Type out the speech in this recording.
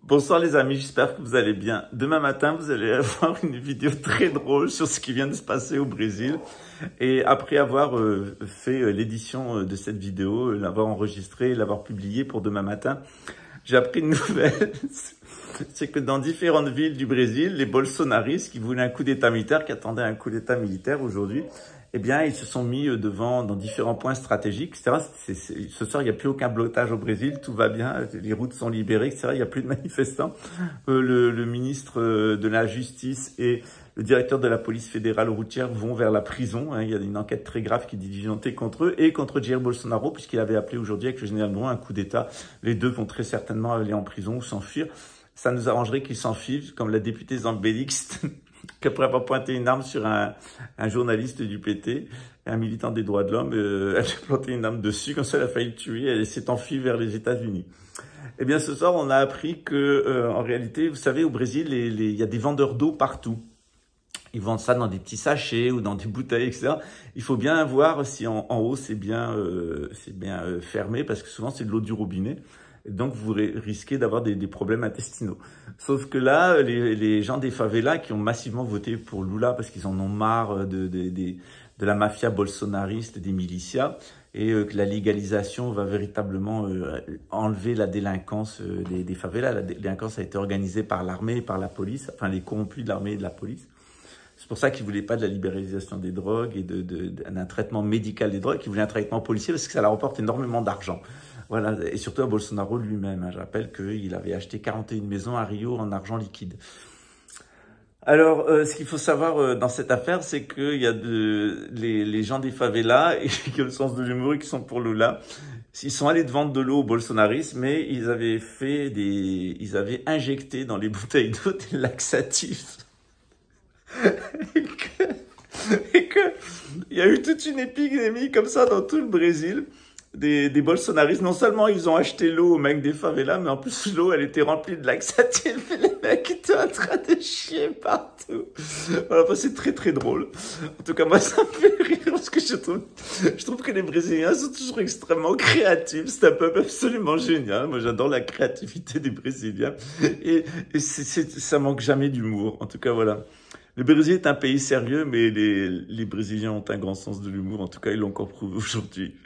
Bonsoir les amis, j'espère que vous allez bien. Demain matin, vous allez avoir une vidéo très drôle sur ce qui vient de se passer au Brésil. Et après avoir fait l'édition de cette vidéo, l'avoir enregistrée, l'avoir publiée pour demain matin, j'ai appris une nouvelle. C'est que dans différentes villes du Brésil, les bolsonaristes qui voulaient un coup d'état militaire, qui attendaient un coup d'état militaire aujourd'hui, eh bien, ils se sont mis devant, dans différents points stratégiques, etc. Ce soir, il n'y a plus aucun blocage au Brésil, tout va bien, les routes sont libérées, etc. Il n'y a plus de manifestants. Le ministre de la Justice et le directeur de la police fédérale routière vont vers la prison. Hein. Il y a une enquête très grave qui est diligentée contre eux et contre Jair Bolsonaro, puisqu'il avait appelé aujourd'hui avec le général Mourão un coup d'état. Les deux vont très certainement aller en prison ou s'enfuir. Ça nous arrangerait qu'ils s'enfuient, comme la députée Zambélix, qui après avoir pointé une arme sur un journaliste du PT, un militant des droits de l'homme, elle a planté une arme dessus, comme ça elle a failli le tuer, elle s'est enfuie vers les États-Unis. Eh bien ce soir on a appris que en réalité, vous savez, au Brésil, il y a des vendeurs d'eau partout. Ils vendent ça dans des petits sachets ou dans des bouteilles, etc. Il faut bien voir si en haut c'est bien fermé, parce que souvent c'est de l'eau du robinet. Et donc, vous risquez d'avoir des problèmes intestinaux. Sauf que là, les gens des favelas qui ont massivement voté pour Lula parce qu'ils en ont marre de la mafia bolsonariste, des milicias, et que la légalisation va véritablement enlever la délinquance des favelas. La délinquance a été organisée par l'armée et par la police, enfin les corrompus de l'armée et de la police. C'est pour ça qu'ils ne voulaient pas de la libéralisation des drogues et d'un traitement médical des drogues, ils voulaient un traitement policier parce que ça leur rapporte énormément d'argent. Voilà, et surtout à Bolsonaro lui-même. Hein. Je rappelle qu'il avait acheté 41 maisons à Rio en argent liquide. Alors, ce qu'il faut savoir dans cette affaire, c'est qu'il y a les gens des favelas et qui ont le sens de l'humour et qui sont pour Lula. Ils sont allés de vendre de l'eau aux bolsonaristes, mais ils avaient injecté dans les bouteilles d'eau des laxatifs. et que il y a eu toute une épidémie comme ça dans tout le Brésil. Des bolsonaristes, non seulement ils ont acheté l'eau aux mecs des favelas, mais en plus l'eau elle était remplie de laxatifs et les mecs étaient en train de chier partout. Voilà, c'est très très drôle. En tout cas, moi ça me fait rire parce que je trouve que les Brésiliens sont toujours extrêmement créatifs. C'est un peuple absolument génial. Moi j'adore la créativité des Brésiliens et ça manque jamais d'humour. En tout cas, voilà. Le Brésil est un pays sérieux, mais les Brésiliens ont un grand sens de l'humour. En tout cas, ils l'ont encore prouvé aujourd'hui.